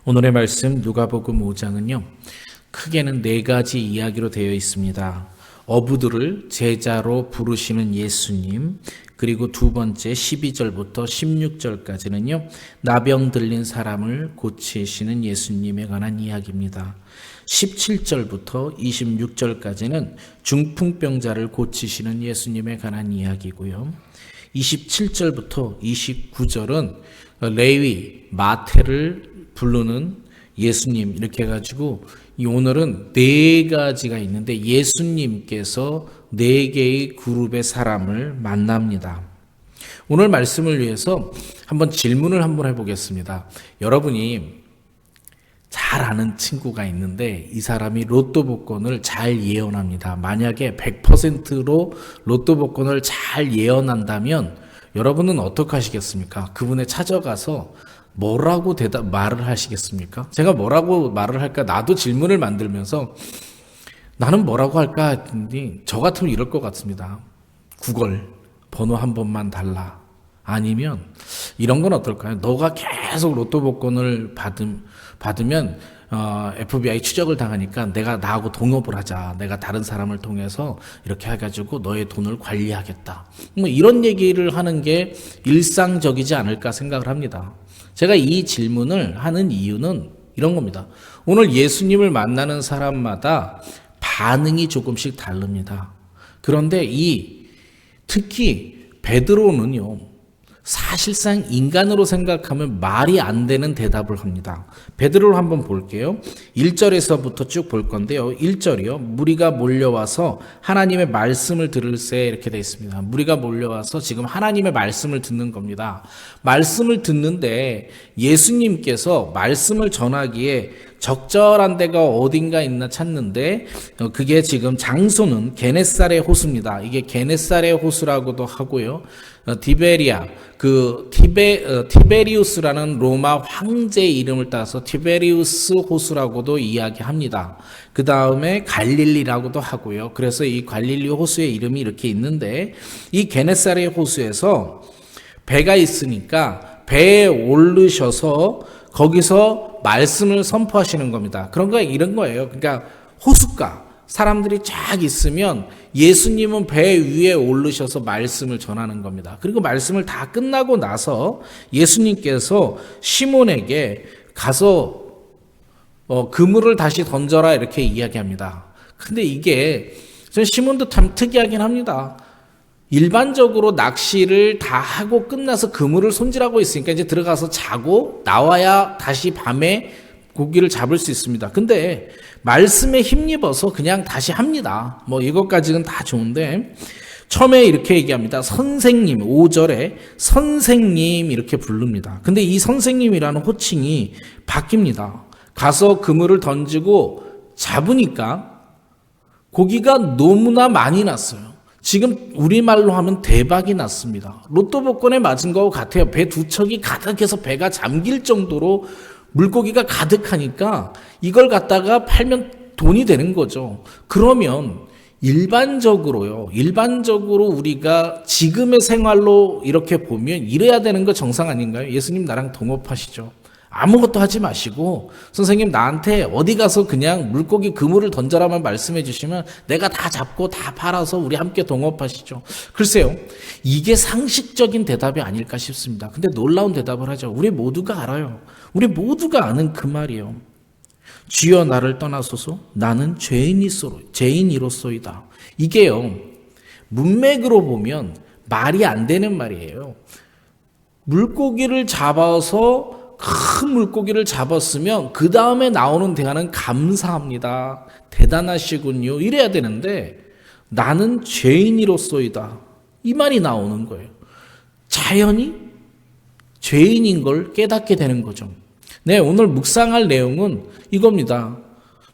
오늘의 말씀 누가복음 5장은요. 크게는 네 가지 이야기로 되어 있습니다. 어부들을 제자로 부르시는 예수님, 그리고 두 번째 12절부터 16절까지는요. 나병 들린 사람을 고치시는 예수님에 관한 이야기입니다. 17절부터 26절까지는 중풍병자를 고치시는 예수님에 관한 이야기고요. 27절부터 29절은 레위, 마태를 부르는 예수님 이렇게 해가지고 오늘은 네 가지가 있는데 예수님께서 네 개의 그룹의 사람을 만납니다. 오늘 말씀을 위해서 한번 질문을 한번 해보겠습니다. 여러분이 잘 아는 친구가 있는데 이 사람이 로또 복권을 잘 예언합니다. 만약에 100%로 로또 복권을 잘 예언한다면 여러분은 어떻게 하시겠습니까? 그분에 찾아가서 뭐라고 말을 하시겠습니까? 제가 뭐라고 말을 할까? 나도 질문을 만들면서 나는 뭐라고 할까 했더니 저 같으면 이럴 것 같습니다. 구걸 번호 한 번만 달라. 아니면 이런 건 어떨까요? 너가 계속 로또 복권을 받으면 FBI 추적을 당하니까 내가 나하고 동업을 하자. 내가 다른 사람을 통해서 이렇게 해가지고 너의 돈을 관리하겠다. 뭐 이런 얘기를 하는 게 일상적이지 않을까 생각을 합니다. 제가 이 질문을 하는 이유는 이런 겁니다. 오늘 예수님을 만나는 사람마다 반응이 조금씩 다릅니다. 그런데 특히 베드로는요. 사실상 인간으로 생각하면 말이 안 되는 대답을 합니다. 베드로를 한번 볼게요. 1절에서부터 쭉 볼 건데요. 1절이요. 무리가 몰려와서 하나님의 말씀을 들을세 이렇게 되어 있습니다. 무리가 몰려와서 지금 하나님의 말씀을 듣는 겁니다. 말씀을 듣는데 예수님께서 말씀을 전하기에 적절한 데가 어딘가 있나 찾는데 그게 지금 장소는 게네사렛 호수입니다. 이게 게네사렛 호수라고도 하고요. 티베리우스라는 로마 황제의 이름을 따서 티베리우스 호수라고도 이야기합니다. 그 다음에 갈릴리라고도 하고요. 그래서 이 갈릴리 호수의 이름이 이렇게 있는데 이 게네사렛 호수에서 배가 있으니까 배에 오르셔서 거기서 말씀을 선포하시는 겁니다. 그런 거 이런 거예요. 그러니까 호숫가 사람들이 쫙 있으면 예수님은 배 위에 오르셔서 말씀을 전하는 겁니다. 그리고 말씀을 다 끝나고 나서 예수님께서 시몬에게 가서 그물을 다시 던져라 이렇게 이야기합니다. 근데 이게 시몬도 참 특이하긴 합니다. 일반적으로 낚시를 다 하고 끝나서 그물을 손질하고 있으니까 이제 들어가서 자고 나와야 다시 밤에 고기를 잡을 수 있습니다. 근데 말씀에 힘입어서 그냥 다시 합니다. 뭐 이것까지는 다 좋은데 처음에 이렇게 얘기합니다. 선생님 5절에 선생님 이렇게 부릅니다. 근데 이 선생님이라는 호칭이 바뀝니다. 가서 그물을 던지고 잡으니까 고기가 너무나 많이 났어요. 지금 우리말로 하면 대박이 났습니다. 로또 복권에 맞은 거하고 같아요. 배 두 척이 가득해서 배가 잠길 정도로 물고기가 가득하니까 이걸 갖다가 팔면 돈이 되는 거죠. 그러면 일반적으로 우리가 지금의 생활로 이렇게 보면 이래야 되는 거 정상 아닌가요? 예수님 나랑 동업하시죠. 아무것도 하지 마시고 선생님 나한테 어디 가서 그냥 물고기 그물을 던져라만 말씀해 주시면 내가 다 잡고 다 팔아서 우리 함께 동업하시죠. 글쎄요. 이게 상식적인 대답이 아닐까 싶습니다. 근데 놀라운 대답을 하죠. 우리 모두가 알아요. 우리 모두가 아는 그 말이에요. 주여 나를 떠나소서 나는 죄인이로소이다. 이게요. 문맥으로 보면 말이 안 되는 말이에요. 물고기를 잡아서 큰 물고기를 잡았으면 그 다음에 나오는 대화는 감사합니다. 대단하시군요. 이래야 되는데 나는 죄인이로소이다. 이 말이 나오는 거예요. 자연히 죄인인 걸 깨닫게 되는 거죠. 네, 오늘 묵상할 내용은 이겁니다.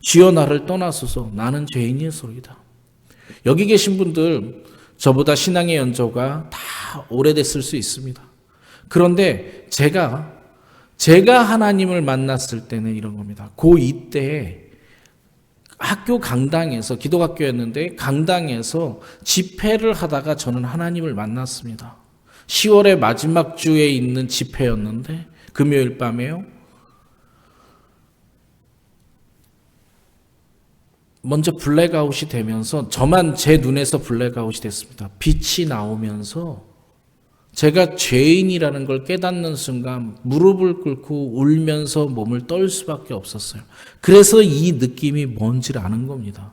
주여 나를 떠나소서 나는 죄인이소이다. 여기 계신 분들 저보다 신앙의 연조가 다 오래됐을 수 있습니다. 그런데 제가 하나님을 만났을 때는 이런 겁니다. 고2 때 학교 강당에서 기독학교였는데 강당에서 집회를 하다가 저는 하나님을 만났습니다. 10월의 마지막 주에 있는 집회였는데 금요일 밤에요. 먼저 블랙아웃이 되면서 저만 제 눈에서 블랙아웃이 됐습니다. 빛이 나오면서 제가 죄인이라는 걸 깨닫는 순간 무릎을 꿇고 울면서 몸을 떨 수밖에 없었어요. 그래서 이 느낌이 뭔지를 아는 겁니다.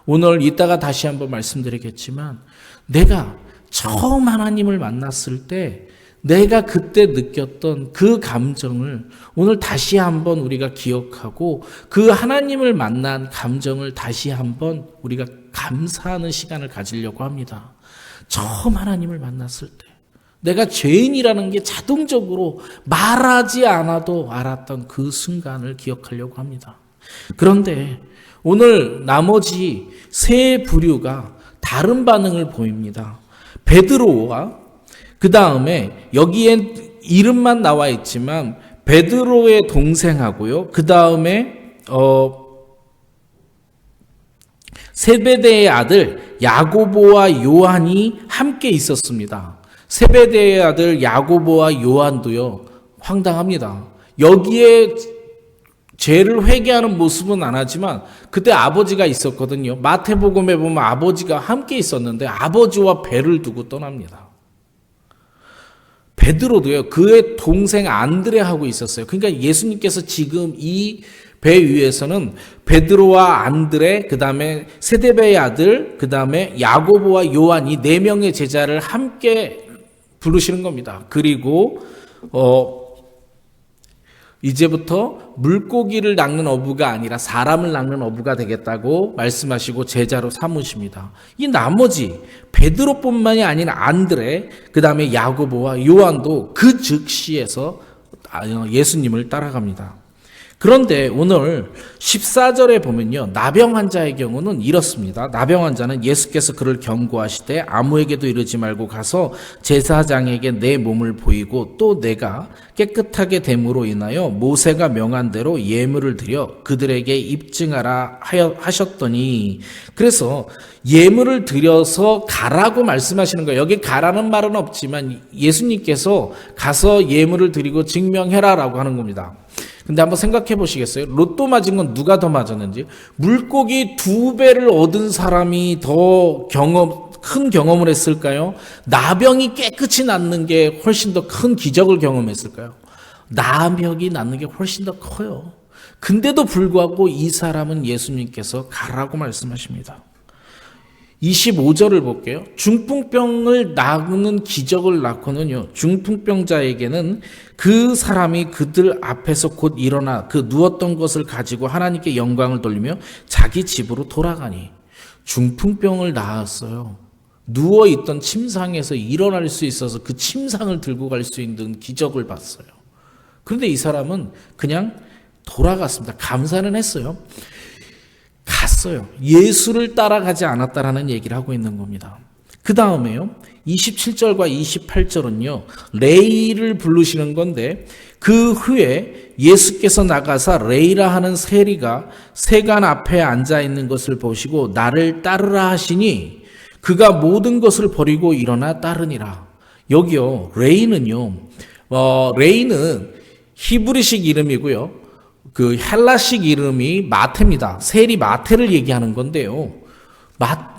오늘 이따가 다시 한번 말씀드리겠지만 내가 처음 하나님을 만났을 때 내가 그때 느꼈던 그 감정을 오늘 다시 한번 우리가 기억하고 그 하나님을 만난 감정을 다시 한번 우리가 감사하는 시간을 가지려고 합니다. 처음 하나님을 만났을 때 내가 죄인이라는 게 자동적으로 말하지 않아도 알았던 그 순간을 기억하려고 합니다. 그런데 오늘 나머지 세 부류가 다른 반응을 보입니다. 베드로와 그 다음에 여기엔 이름만 나와 있지만 베드로의 동생하고요. 그 다음에 세베대의 아들 야고보와 요한이 함께 있었습니다. 세베대의 아들 야고보와 요한도요. 황당합니다. 여기에 죄를 회개하는 모습은 안 하지만 그때 아버지가 있었거든요. 마태복음에 보면 아버지가 함께 있었는데 아버지와 배를 두고 떠납니다. 베드로도요. 그의 동생 안드레하고 있었어요. 그러니까 예수님께서 지금 이 배 위에서는 베드로와 안드레, 그 다음에 세데베의 아들, 그 다음에 야고보와 요한 이 네 명의 제자를 함께 부르시는 겁니다. 그리고 이제부터 물고기를 낚는 어부가 아니라 사람을 낚는 어부가 되겠다고 말씀하시고 제자로 삼으십니다. 이 나머지 베드로뿐만이 아닌 안드레, 그 다음에 야고보와 요한도 그 즉시에서 예수님을 따라갑니다. 그런데 오늘 14절에 보면요. 나병 환자의 경우는 이렇습니다. 나병 환자는 예수께서 그를 경고하시되 아무에게도 이르지 말고 가서 제사장에게 내 몸을 보이고 또 내가 깨끗하게 됨으로 인하여 모세가 명한 대로 예물을 드려 그들에게 입증하라 하셨더니, 그래서 예물을 드려서 가라고 말씀하시는 거예요. 여기 가라는 말은 없지만 예수님께서 가서 예물을 드리고 증명해라라고 하는 겁니다. 근데 한번 생각해 보시겠어요? 로또 맞은 건 누가 더 맞았는지? 물고기 2배를 얻은 사람이 더 큰 경험을 했을까요? 나병이 깨끗이 낫는 게 훨씬 더 큰 기적을 경험했을까요? 나병이 낫는 게 훨씬 더 커요. 근데도 불구하고 이 사람은 예수님께서 가라고 말씀하십니다. 25절을 볼게요. 중풍병을 낫는 기적을 낳고는요, 중풍병자에게는 그 사람이 그들 앞에서 곧 일어나 그 누웠던 것을 가지고 하나님께 영광을 돌리며 자기 집으로 돌아가니, 중풍병을 낳았어요. 누워있던 침상에서 일어날 수 있어서 그 침상을 들고 갈 수 있는 기적을 봤어요. 그런데 이 사람은 그냥 돌아갔습니다. 감사는 했어요. 갔어요. 예수를 따라가지 않았다라는 얘기를 하고 있는 겁니다. 그 다음에요. 27절과 28절은요. 레이를 부르시는 건데 그 후에 예수께서 나가사 레이라 하는 세리가 세관 앞에 앉아 있는 것을 보시고 나를 따르라 하시니 그가 모든 것을 버리고 일어나 따르니라. 여기요. 레이는요. 레이는 히브리식 이름이고요. 그 헬라식 이름이 마테입니다. 세리 마테를 얘기하는 건데요.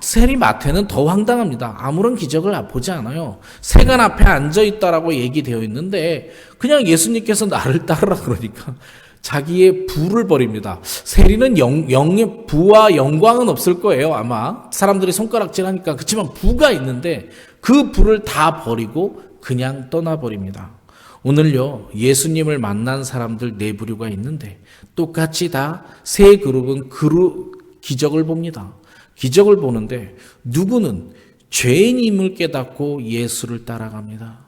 세리 마테는 더 황당합니다. 아무런 기적을 보지 않아요. 세관 앞에 앉아 있다라고 얘기되어 있는데 그냥 예수님께서 나를 따르라 그러니까 자기의 부를 버립니다. 세리는 영의 부와 영광은 없을 거예요. 아마 사람들이 손가락질하니까. 그렇지만 부가 있는데 그 부를 다 버리고 그냥 떠나버립니다. 오늘요, 예수님을 만난 사람들 네 부류가 있는데 똑같이 다 세 그룹은 기적을 봅니다. 기적을 보는데 누구는 죄인임을 깨닫고 예수를 따라갑니다.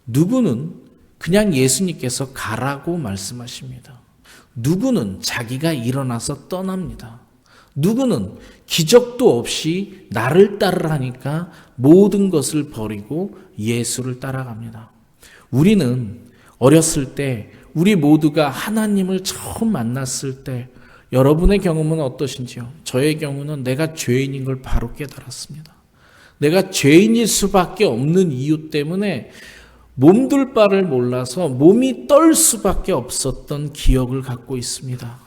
누구는 그냥 예수님께서 가라고 말씀하십니다. 누구는 자기가 일어나서 떠납니다. 누구는 기적도 없이 나를 따르라니까 모든 것을 버리고 예수를 따라갑니다. 우리는 어렸을 때 우리 모두가 하나님을 처음 만났을 때 여러분의 경험은 어떠신지요? 저의 경우는 내가 죄인인 걸 바로 깨달았습니다. 내가 죄인일 수밖에 없는 이유 때문에 몸둘 바를 몰라서 몸이 떨 수밖에 없었던 기억을 갖고 있습니다.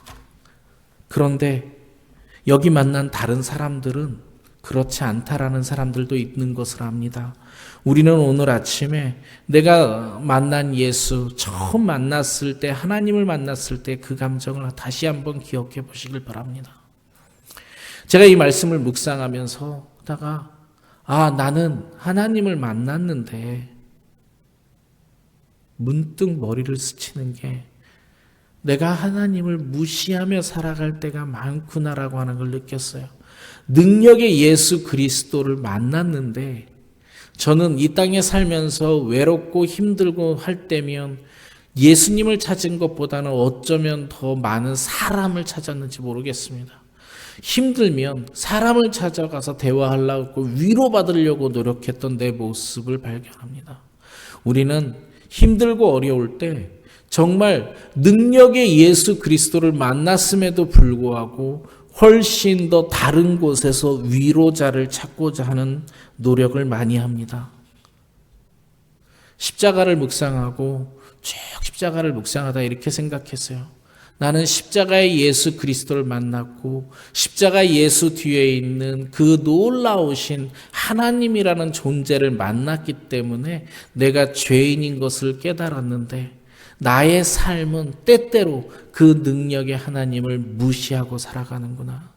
그런데 여기 만난 다른 사람들은 그렇지 않다라는 사람들도 있는 것을 압니다. 우리는 오늘 아침에 내가 만난 예수, 처음 만났을 때, 하나님을 만났을 때 그 감정을 다시 한번 기억해 보시길 바랍니다. 제가 이 말씀을 묵상하면서 하다가 나는 하나님을 만났는데 문득 머리를 스치는 게 내가 하나님을 무시하며 살아갈 때가 많구나라고 하는 걸 느꼈어요. 능력의 예수 그리스도를 만났는데 저는 이 땅에 살면서 외롭고 힘들고 할 때면 예수님을 찾은 것보다는 어쩌면 더 많은 사람을 찾았는지 모르겠습니다. 힘들면 사람을 찾아가서 대화하려고 위로받으려고 노력했던 내 모습을 발견합니다. 우리는 힘들고 어려울 때 정말 능력의 예수 그리스도를 만났음에도 불구하고 훨씬 더 다른 곳에서 위로자를 찾고자 하는 노력을 많이 합니다. 십자가를 묵상하고 쭉 십자가를 묵상하다 이렇게 생각했어요. 나는 십자가의 예수 그리스도를 만났고 십자가 예수 뒤에 있는 그 놀라우신 하나님이라는 존재를 만났기 때문에 내가 죄인인 것을 깨달았는데 나의 삶은 때때로 그 능력의 하나님을 무시하고 살아가는구나.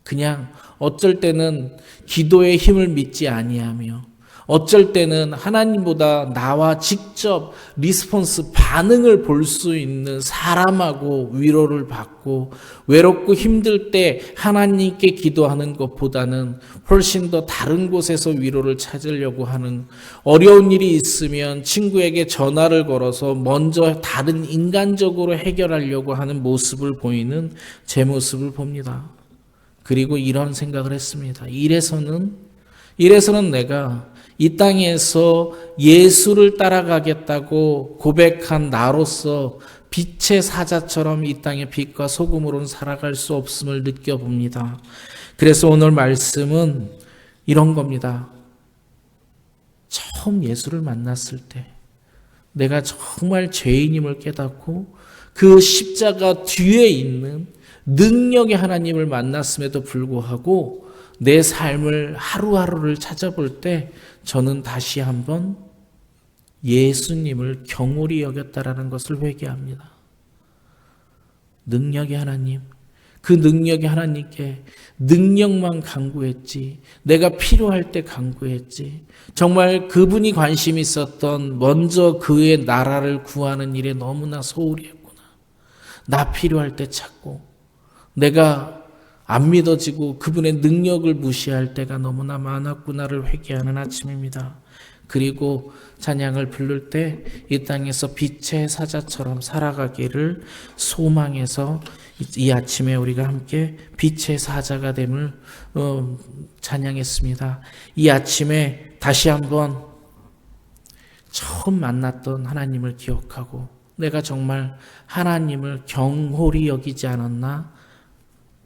그냥 어쩔 때는 기도의 힘을 믿지 아니하며 어쩔 때는 하나님보다 나와 직접 리스폰스 반응을 볼 수 있는 사람하고 위로를 받고 외롭고 힘들 때 하나님께 기도하는 것보다는 훨씬 더 다른 곳에서 위로를 찾으려고 하는, 어려운 일이 있으면 친구에게 전화를 걸어서 먼저 다른 인간적으로 해결하려고 하는 모습을 보이는 제 모습을 봅니다. 그리고 이런 생각을 했습니다. 이래서는 내가 이 땅에서 예수를 따라가겠다고 고백한 나로서 빛의 사자처럼 이 땅의 빛과 소금으로는 살아갈 수 없음을 느껴봅니다. 그래서 오늘 말씀은 이런 겁니다. 처음 예수를 만났을 때 내가 정말 죄인임을 깨닫고 그 십자가 뒤에 있는 능력의 하나님을 만났음에도 불구하고 내 삶을 하루하루를 찾아볼 때 저는 다시 한번 예수님을 경홀히 여겼다라는 것을 회개합니다. 능력의 하나님, 그 능력의 하나님께 능력만 간구했지, 내가 필요할 때 간구했지, 정말 그분이 관심 있었던 먼저 그의 나라를 구하는 일에 너무나 소홀히 했구나. 나 필요할 때 찾고 내가 안 믿어지고 그분의 능력을 무시할 때가 너무나 많았구나를 회개하는 아침입니다. 그리고 찬양을 부를 때 이 땅에서 빛의 사자처럼 살아가기를 소망해서 이 아침에 우리가 함께 빛의 사자가 됨을 찬양했습니다. 이 아침에 다시 한번 처음 만났던 하나님을 기억하고 내가 정말 하나님을 경홀히 여기지 않았나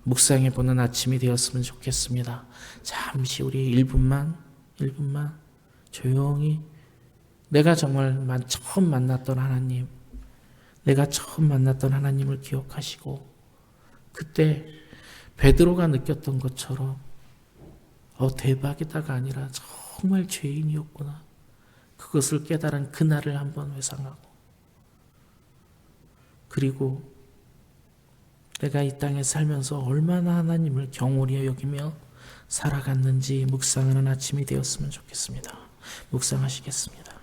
묵상해보는 아침이 되었으면 좋겠습니다. 잠시 우리 1분만 조용히 내가 정말 처음 만났던 하나님, 내가 처음 만났던 하나님을 기억하시고 그때 베드로가 느꼈던 것처럼 대박이다가 아니라 정말 죄인이었구나. 그것을 깨달은 그날을 한번 회상하고 그리고 내가 이 땅에 살면서 얼마나 하나님을 경홀히 여기며 살아갔는지 묵상하는 아침이 되었으면 좋겠습니다. 묵상하시겠습니다.